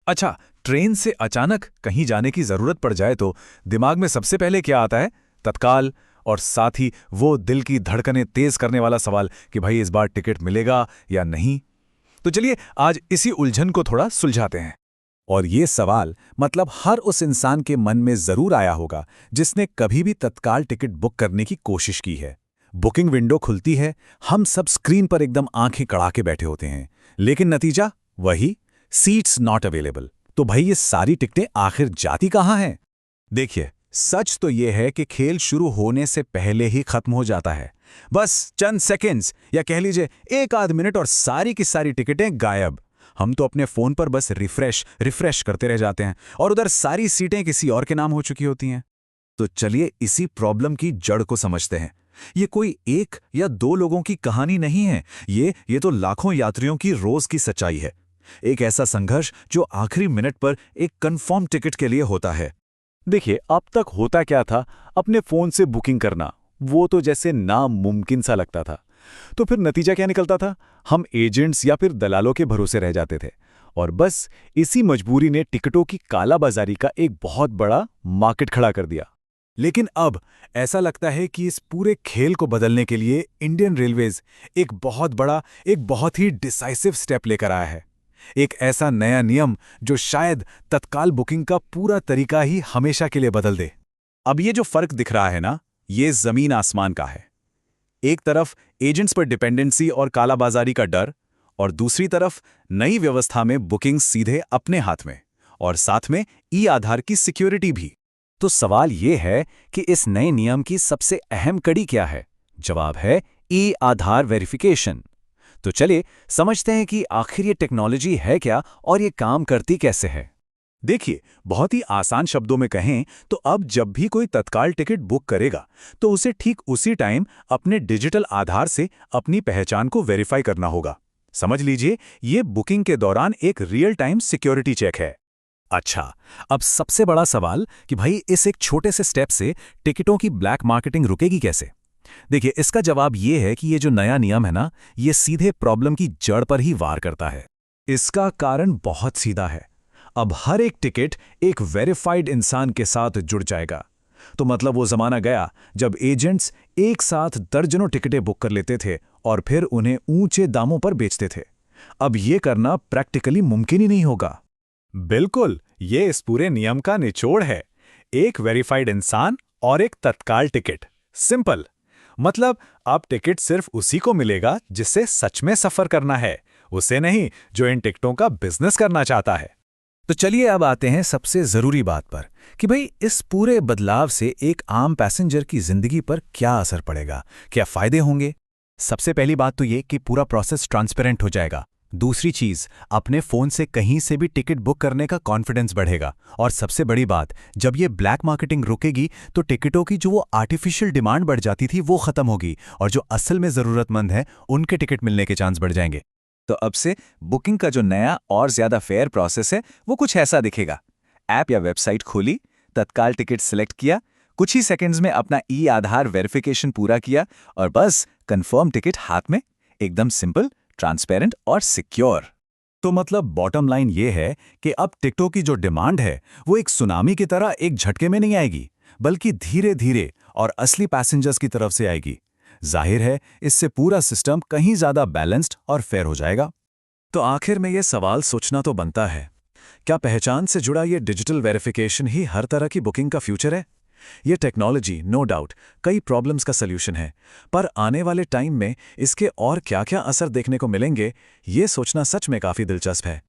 अच्छा, ट्रेन से अचानक कहीं जाने की जरूरत पड़ जाए तो दिमाग में सबसे पहले क्या आता है? तत्काल। और साथ ही वो दिल की धड़कनें तेज करने वाला सवाल कि भाई इस बार टिकट मिलेगा या नहीं। तो चलिए आज इसी उलझन को थोड़ा सुलझाते हैं। और ये सवाल मतलब हर उस इंसान के मन में जरूर आया होगा जिसने कभी भी तत्काल टिकट बुक करने की कोशिश की है। बुकिंग विंडो खुलती है, हम सब स्क्रीन पर एकदम आंखें कड़ा के बैठे होते हैं, लेकिन नतीजा वही, सीट्स नॉट अवेलेबल। तो भाई ये सारी टिकटें आखिर जाती कहाँ हैं? देखिए, सच तो ये है कि खेल शुरू होने से पहले ही खत्म हो जाता है। बस चंद सेकंड्स या कह लीजिए एक आध मिनट और सारी की सारी टिकटें गायब। हम तो अपने फोन पर बस रिफ्रेश रिफ्रेश करते रह जाते हैं और उधर सारी सीटें किसी और के नाम हो चुकी होती हैं। तो चलिए इसी प्रॉब्लम की जड़ को समझते हैं। ये कोई एक या दो लोगों की कहानी नहीं है, ये तो लाखों यात्रियों की रोज की सच्चाई है। एक ऐसा संघर्ष जो आखिरी मिनट पर एक कंफर्म टिकट के लिए होता है। देखिए, अब तक होता क्या था, अपने फोन से बुकिंग करना वो तो जैसे नामुमकिन सा लगता था। तो फिर नतीजा क्या निकलता था? हम एजेंट्स या फिर दलालों के भरोसे रह जाते थे। और बस इसी मजबूरी ने टिकटों की कालाबाजारी का एक बहुत बड़ा मार्केट खड़ा कर दिया। लेकिन अब ऐसा लगता है कि इस पूरे खेल को बदलने के लिए इंडियन रेलवेज एक बहुत ही डिसाइसिव स्टेप लेकर आया है। एक ऐसा नया नियम जो शायद तत्काल बुकिंग का पूरा तरीका ही हमेशा के लिए बदल दे। अब ये जो फर्क दिख रहा है ना, ये जमीन आसमान का है। एक तरफ एजेंट्स पर डिपेंडेंसी और कालाबाजारी का डर, और दूसरी तरफ नई व्यवस्था में बुकिंग सीधे अपने हाथ में, और साथ में ई आधार की सिक्योरिटी भी। तो सवाल ये है कि इस नए नियम की सबसे अहम कड़ी क्या है? जवाब है ई आधार वेरिफिकेशन। तो चलिए समझते हैं कि आखिर ये टेक्नोलॉजी है क्या और ये काम करती कैसे है। देखिए, बहुत ही आसान शब्दों में कहें तो अब जब भी कोई तत्काल टिकट बुक करेगा तो उसे ठीक उसी टाइम अपने डिजिटल आधार से अपनी पहचान को वेरीफाई करना होगा। समझ लीजिए, ये बुकिंग के दौरान एक रियल टाइम सिक्योरिटी चेक है। अच्छा, अब सबसे बड़ा सवाल कि भाई इस एक छोटे से स्टेप से टिकटों की ब्लैक मार्केटिंग रुकेगी कैसे? देखिए, इसका जवाब ये है कि ये जो नया नियम है ना, ये सीधे प्रॉब्लम की जड़ पर ही वार करता है। इसका कारण बहुत सीधा है। अब हर एक टिकट एक वेरीफाइड इंसान के साथ जुड़ जाएगा। तो मतलब वो जमाना गया जब एजेंट्स एक साथ दर्जनों टिकटें बुक कर लेते थे और फिर उन्हें ऊंचे दामों पर बेचते थे। अब ये करना प्रैक्टिकली मुमकिन ही नहीं होगा। बिल्कुल, ये इस पूरे नियम का निचोड़ है। एक वेरीफाइड इंसान और एक तत्काल टिकट। सिंपल। मतलब अब टिकट सिर्फ उसी को मिलेगा जिससे सच में सफर करना है, उसे नहीं जो इन टिकटों का बिजनेस करना चाहता है। तो चलिए अब आते हैं सबसे जरूरी बात पर कि भाई इस पूरे बदलाव से एक आम पैसेंजर की जिंदगी पर क्या असर पड़ेगा, क्या फायदे होंगे। सबसे पहली बात तो ये कि पूरा प्रोसेस ट्रांसपेरेंट हो जाएगा। दूसरी चीज, अपने फोन से कहीं से भी टिकट बुक करने का कॉन्फिडेंस बढ़ेगा। और सबसे बड़ी बात, जब ये ब्लैक मार्केटिंग रुकेगी तो टिकटों की जो वो आर्टिफिशियल डिमांड बढ़ जाती थी वो खत्म होगी और जो असल में जरूरतमंद है उनके टिकट मिलने के चांस बढ़ जाएंगे। तो अब से बुकिंग का जो नया और ज्यादा फेयर प्रोसेस है वो कुछ ऐसा दिखेगा। ऐप या वेबसाइट खोली, तत्काल टिकट सिलेक्ट किया, कुछ ही सेकंड्स में अपना ई आधार वेरिफिकेशन पूरा किया और बस कंफर्म टिकट हाथ में। एकदम सिंपल, ट्रांसपेरेंट और सिक्योर। तो मतलब बॉटम लाइन ये है कि अब टिकटों की जो डिमांड है वो एक सुनामी की तरह एक झटके में नहीं आएगी, बल्कि धीरे धीरे और असली पैसेंजर्स की तरफ से आएगी। जाहिर है, इससे पूरा सिस्टम कहीं ज्यादा बैलेंस्ड और फेयर हो जाएगा। तो आखिर में ये सवाल सोचना तो बनता है, क्या पहचान से जुड़ा ये डिजिटल वेरिफिकेशन ही हर तरह की बुकिंग का फ्यूचर है? ये टेक्नोलॉजी नो डाउट कई प्रॉब्लम्स का सल्यूशन है, पर आने वाले टाइम में इसके और क्या-क्या असर देखने को मिलेंगे, ये सोचना सच में काफी दिलचस्प है।